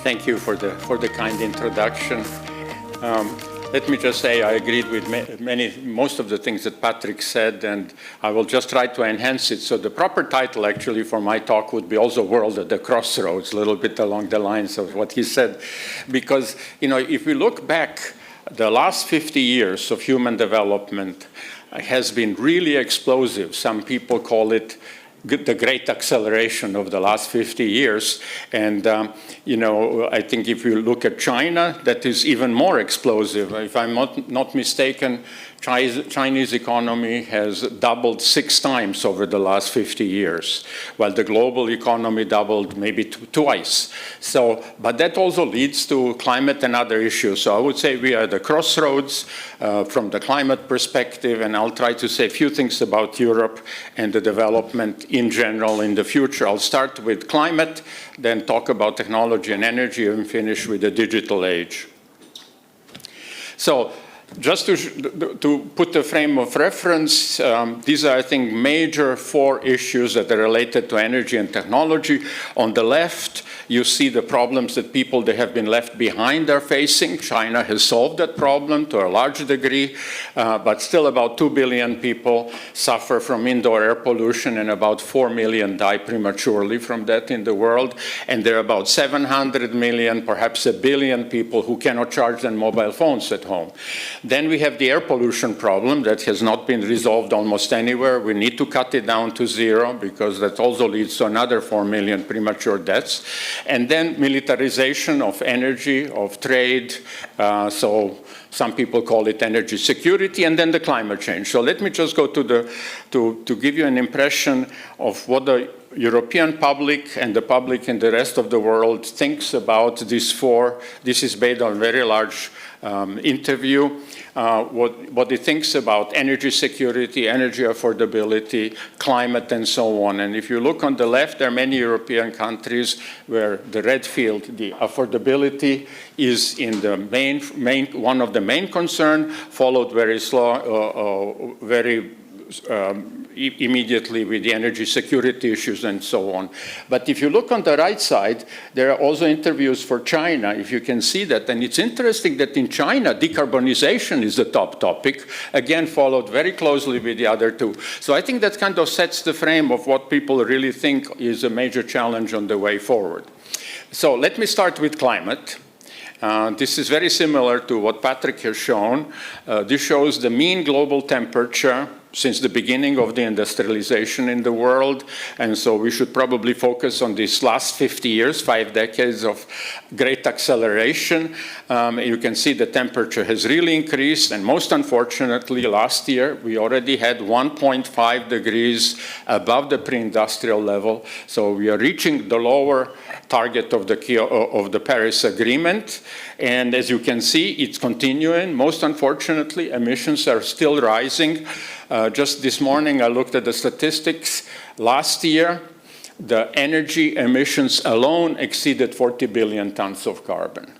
Thank you for the kind introduction. Let me just say I agreed with most of the things that Patrick said, and I will just try to enhance it. So the proper title actually for my talk would be also World at the Crossroads, a little bit along the lines of what he said. Because, you know, if we look back, the last 50 years of human development has been really explosive. Some people call it the great acceleration of the last 50 years. And, you know, I think if you look at China, that is even more explosive. If I'm not mistaken, Chinese economy has doubled 6 times over the last 50 years, while the global economy doubled maybe twice. So, but that also leads to climate and other issues. So I would say we are at the crossroads from the climate perspective, and I'll try to say a few things about Europe and the development in general in the future. I'll start with climate, then talk about technology and energy, and finish with the digital age. So, just to put the frame of reference, these are, I think, major 4 issues that are related to energy and technology. On the left, you see the problems that people that have been left behind are facing. China has solved that problem to a large degree, but still about 2 billion people suffer from indoor air pollution, and about 4 million die prematurely from that in the world. And there are about 700 million, perhaps 1 billion people who cannot charge their mobile phones at home. Then we have the air pollution problem that has not been resolved almost anywhere. We need to cut it down to 0 because that also leads to another 4 million premature deaths. And then militarization of energy, of trade, so some people call it energy security, and then the climate change. So let me just go to give you an impression of what the European public and the public in the rest of the world thinks about these 4. This is based on a very large interview, what it thinks about energy security, energy affordability, climate, and so on. And if you look on the left, there are many European countries where the red field, the affordability, is in the one of the main concern, followed very slow, immediately with the energy security issues and so on. But if you look on the right side, there are also interviews for China, if you can see that. And it's interesting that in China, decarbonization is the top topic, again, followed very closely with the other 2. So I think that kind of sets the frame of what people really think is a major challenge on the way forward. So let me start with climate. This is very similar to what Patrick has shown. This shows the mean global temperature since the beginning of the industrialization in the world. And so we should probably focus on these last 50 years, 5 decades of great acceleration. You can see the temperature has really increased, and most unfortunately, last year, we already had 1.5 degrees above the pre-industrial level. So we are reaching the lower target of the Paris Agreement. And as you can see, it's continuing. Most unfortunately, emissions are still rising. Just this morning, I looked at the statistics. Last year, the energy emissions alone exceeded 40 billion tons of carbon.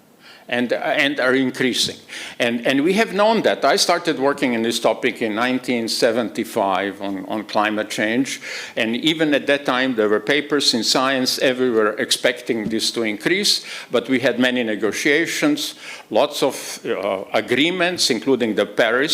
And are increasing. And we have known that. I started working in this topic in 1975 on climate change. And even at that time, there were papers in Science everywhere expecting this to increase. But we had many negotiations, lots of agreements, including the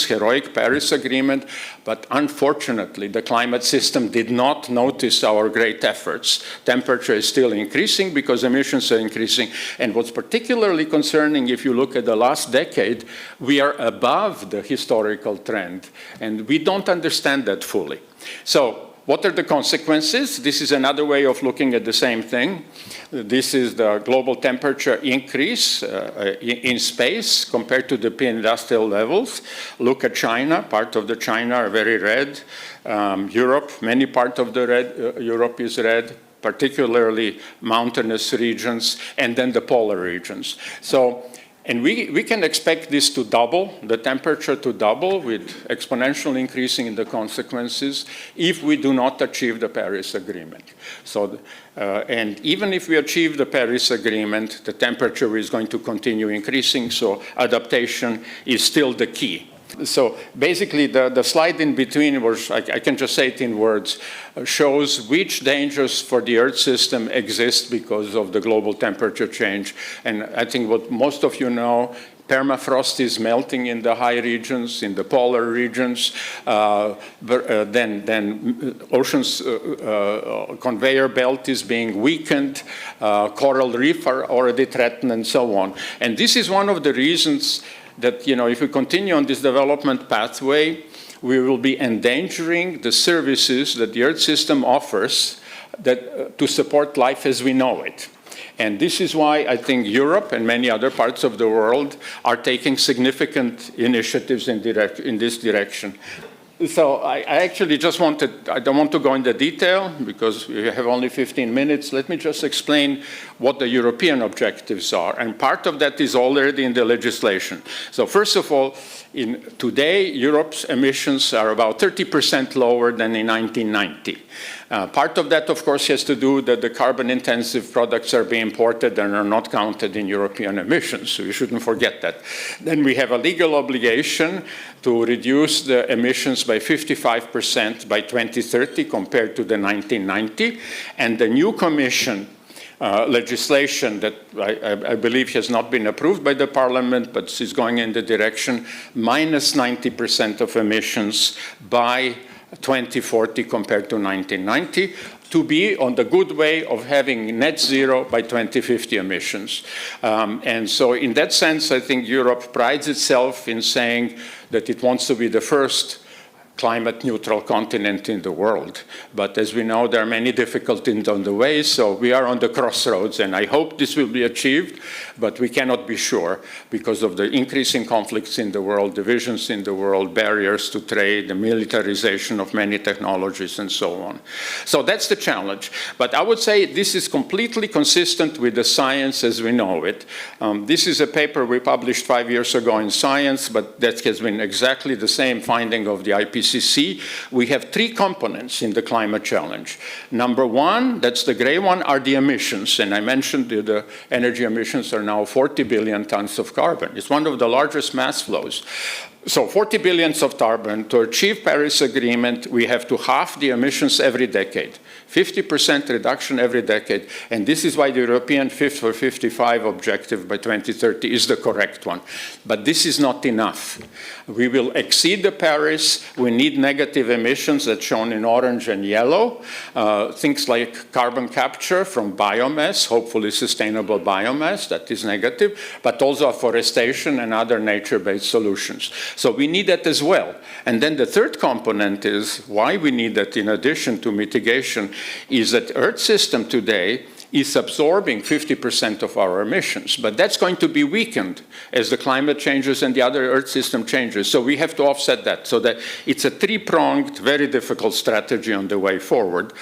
heroic Paris Agreement. But unfortunately, the climate system did not notice our great efforts. Temperature is still increasing because emissions are increasing. And what's particularly concerning, if you look at the last decade, we are above the historical trend, and we don't understand that fully. So what are the consequences? This is another way of looking at the same thing. This is the global temperature increase in space compared to the pre-industrial levels. Look at China. Part of the China are very red. Europe, many parts of the Europe is red, particularly mountainous regions, and then the polar regions. So, and we can expect this to double, the temperature to double, with exponential increasing in the consequences if we do not achieve the Paris Agreement. So, and even if we achieve the Paris Agreement, the temperature is going to continue increasing, so adaptation is still the key. So basically, the slide in between, was, I can just say it in words, shows which dangers for the Earth system exist because of the global temperature change. And I think what most of you know, permafrost is melting in the high regions, in the polar regions. Then ocean's conveyor belt is being weakened. Coral reef are already threatened, and so on. And this is one of the reasons that, if we continue on this development pathway, we will be endangering the services that the Earth system offers to support life as we know it. And this is why I think Europe and many other parts of the world are taking significant initiatives in this direction. So I actually just I don't want to go into detail because we have only 15 minutes. Let me just explain what the European objectives are. And part of that is already in the legislation. So first of all, today, Europe's emissions are about 30% lower than in 1990. Part of that, of course, has to do that the carbon-intensive products are being imported and are not counted in European emissions, so you shouldn't forget that. Then we have a legal obligation to reduce the emissions by 55% by 2030 compared to the 1990, and the new Commission legislation that I believe has not been approved by the Parliament, but is going in the direction minus 90% of emissions by 2040 compared to 1990, to be on the good way of having net zero by 2050 emissions. And so in that sense, I think Europe prides itself in saying that it wants to be the first climate neutral continent in the world. But as we know, there are many difficulties on the way, so we are on the crossroads, and I hope this will be achieved, but we cannot be sure because of the increasing conflicts in the world, divisions in the world, barriers to trade, the militarization of many technologies, and so on. So that's the challenge. But I would say this is completely consistent with the science as we know it. This is a paper we published 5 years ago in Science, but that has been exactly the same finding of the IPCC. We have three components in the climate challenge. Number one, that's the gray one, are the emissions. And I mentioned the energy emissions are now 40 billion tons of carbon. It's one of the largest mass flows. So 40 billion of carbon. To achieve Paris Agreement, we have to halve the emissions every decade. 50% reduction every decade. And this is why the European Fit for 55 objective by 2030 is the correct one. But this is not enough. We will exceed the Paris. We need negative emissions that's shown in orange and yellow. Things like carbon capture from biomass, hopefully sustainable biomass, that is negative, but also afforestation and other nature-based solutions. So we need that as well. And then the third component is why we need that in addition to mitigation is that Earth system today is absorbing 50% of our emissions, but that's going to be weakened as the climate changes and the other Earth system changes. So we have to offset that, so that it's a three-pronged, very difficult strategy on the way forward.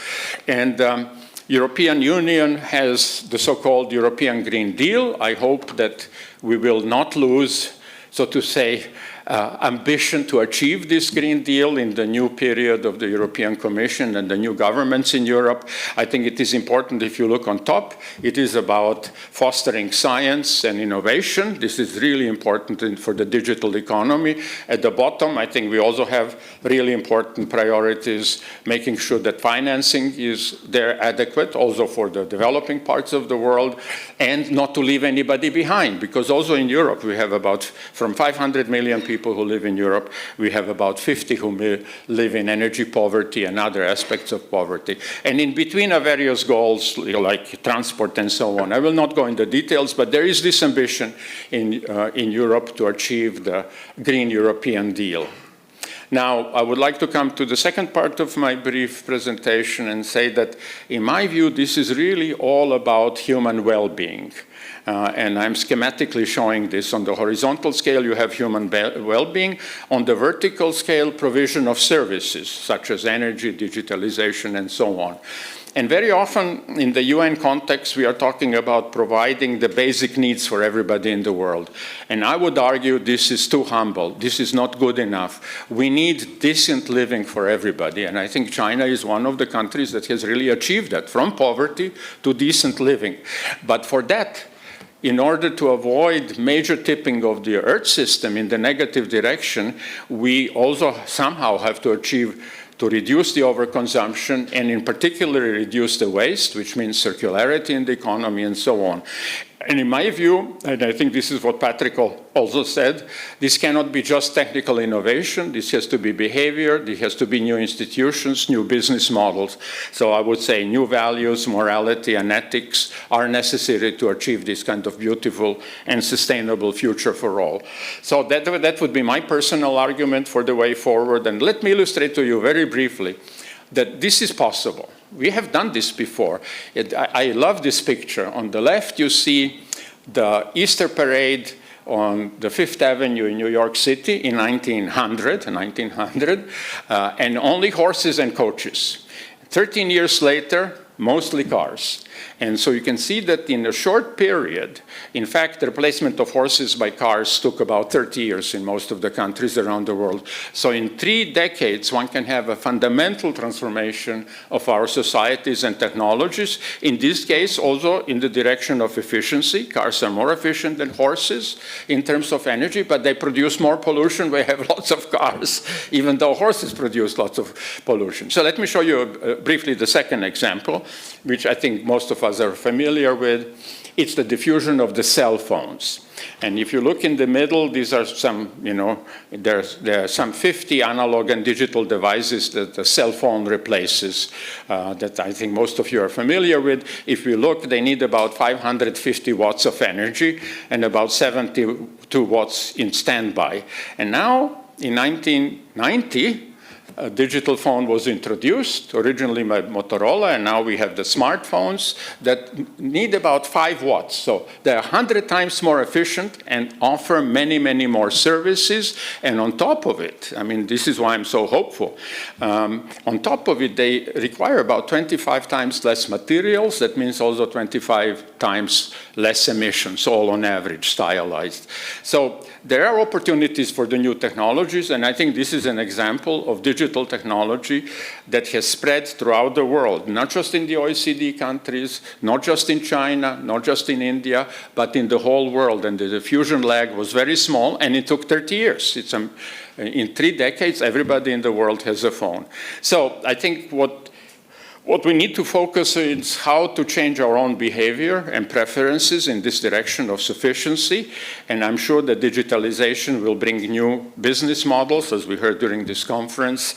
And European Union has the so-called European Green Deal. I hope that we will not lose, so to say, ambition to achieve this Green Deal in the new period of the European Commission and the new governments in Europe. I think it is important, if you look on top, it is about fostering science and innovation. This is really important for the digital economy. At the bottom, I think we also have really important priorities, making sure that financing is there adequate, also for the developing parts of the world, and not to leave anybody behind, because also in Europe we have about, from 500 million people who live in Europe, we have about 50 who live in energy poverty and other aspects of poverty. And in between are various goals like transport and so on. I will not go into details, but there is this ambition in Europe to achieve the Green European Deal. Now, I would like to come to the second part of my brief presentation and say that, in my view, this is really all about human well-being. And I'm schematically showing this. On the horizontal scale, you have human well-being. On the vertical scale, provision of services, such as energy, digitalization, and so on. And very often, in the UN context, we are talking about providing the basic needs for everybody in the world. And I would argue this is too humble. This is not good enough. We need decent living for everybody. And I think China is one of the countries that has really achieved that, from poverty to decent living. But for that, in order to avoid major tipping of the Earth system in the negative direction, we also somehow have to reduce the overconsumption and in particular reduce the waste, which means circularity in the economy and so on. And in my view, and I think this is what Patrick also said, this cannot be just technical innovation. This has to be behavior. There has to be new institutions, new business models. So I would say new values, morality, and ethics are necessary to achieve this kind of beautiful and sustainable future for all. So that would be my personal argument for the way forward. And let me illustrate to you very briefly that this is possible. We have done this before. I love this picture. On the left, you see the Easter parade on the Fifth Avenue in New York City in 1900, and only horses and coaches. 13 years later, mostly cars. And so you can see that in a short period, in fact, the replacement of horses by cars took about 30 years in most of the countries around the world. So in 3 decades, one can have a fundamental transformation of our societies and technologies. In this case, also in the direction of efficiency. Cars are more efficient than horses in terms of energy, but they produce more pollution. We have lots of cars, even though horses produce lots of pollution. So let me show you briefly the second example, which I think most of us are familiar with. It's the diffusion of the cell phones. And if you look in the middle, these are some, there are some 50 analog and digital devices that the cell phone replaces that I think most of you are familiar with. If you look, they need about 550 watts of energy and about 72 watts in standby. And now, in 1990, a digital phone was introduced, originally by Motorola, and now we have the smartphones that need about 5 watts. So they're 100 times more efficient and offer many, many more services. And on top of it, I mean, this is why I'm so hopeful. On top of it, they require about 25 times less materials. That means also 25 times less emissions, all on average, stylized. So there are opportunities for the new technologies, and I think this is an example of digital technology that has spread throughout the world, not just in the OECD countries, not just in China, not just in India, but in the whole world. And the diffusion lag was very small, and it took 30 years. In 3 decades, everybody in the world has a phone. So I think what we need to focus on is how to change our own behavior and preferences in this direction of sufficiency. And I'm sure that digitalization will bring new business models, as we heard during this conference,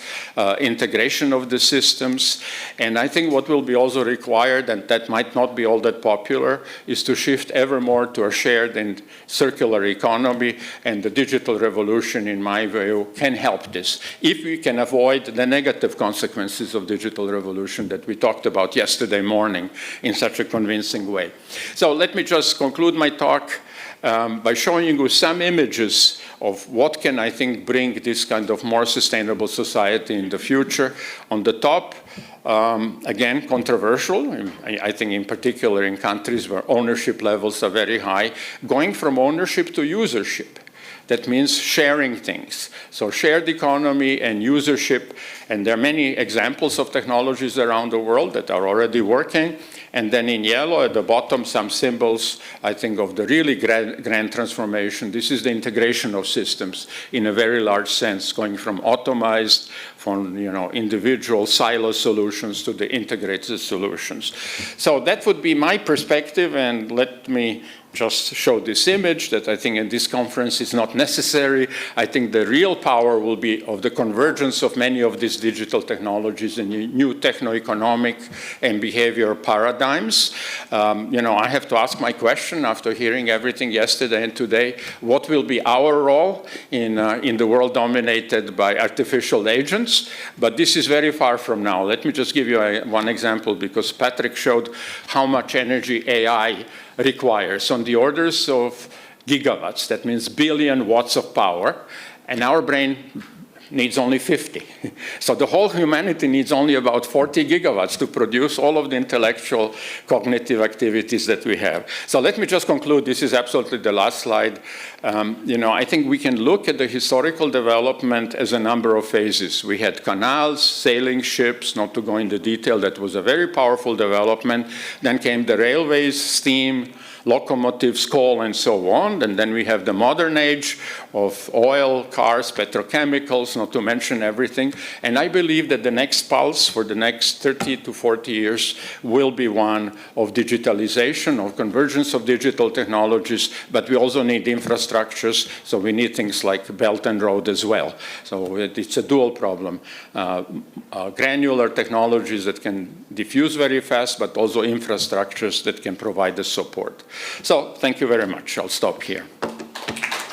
integration of the systems. And I think what will be also required, and that might not be all that popular, is to shift ever more to a shared and circular economy. And the digital revolution, in my view, can help this, if we can avoid the negative consequences of digital revolution that we talked about yesterday morning in such a convincing way. So let me just conclude my talk by showing you some images of what can, I think, bring this kind of more sustainable society in the future. On the top, again, controversial, I think in particular in countries where ownership levels are very high, going from ownership to usership. That means sharing things. So shared economy and usership, and there are many examples of technologies around the world that are already working. And then in yellow at the bottom, some symbols, I think, of the really grand transformation. This is the integration of systems in a very large sense, going from automized, from individual silo solutions to the integrated solutions. So that would be my perspective, and let me just show this image that I think in this conference is not necessary. I think the real power will be of the convergence of many of these digital technologies and new techno-economic and behavioral paradigms. I have to ask my question after hearing everything yesterday and today, what will be our role in the world dominated by artificial agents? But this is very far from now. Let me just give you one example, because Patrick showed how much energy AI requires, on the orders of gigawatts. That means billion watts of power, and our brain needs only 50. So the whole humanity needs only about 40 gigawatts to produce all of the intellectual cognitive activities that we have. So let me just conclude. This is absolutely the last slide. I think we can look at the historical development as a number of phases. We had canals, sailing ships, not to go into detail, that was a very powerful development. Then came the railways, steam, locomotives, coal, and so on. And then we have the modern age of oil, cars, petrochemicals, not to mention everything. And I believe that the next pulse for the next 30 to 40 years will be one of digitalization, of convergence of digital technologies, but we also need infrastructures, so we need things like Belt and Road as well. So it's a dual problem. Granular technologies that can diffuse very fast, but also infrastructures that can provide the support. So thank you very much. I'll stop here.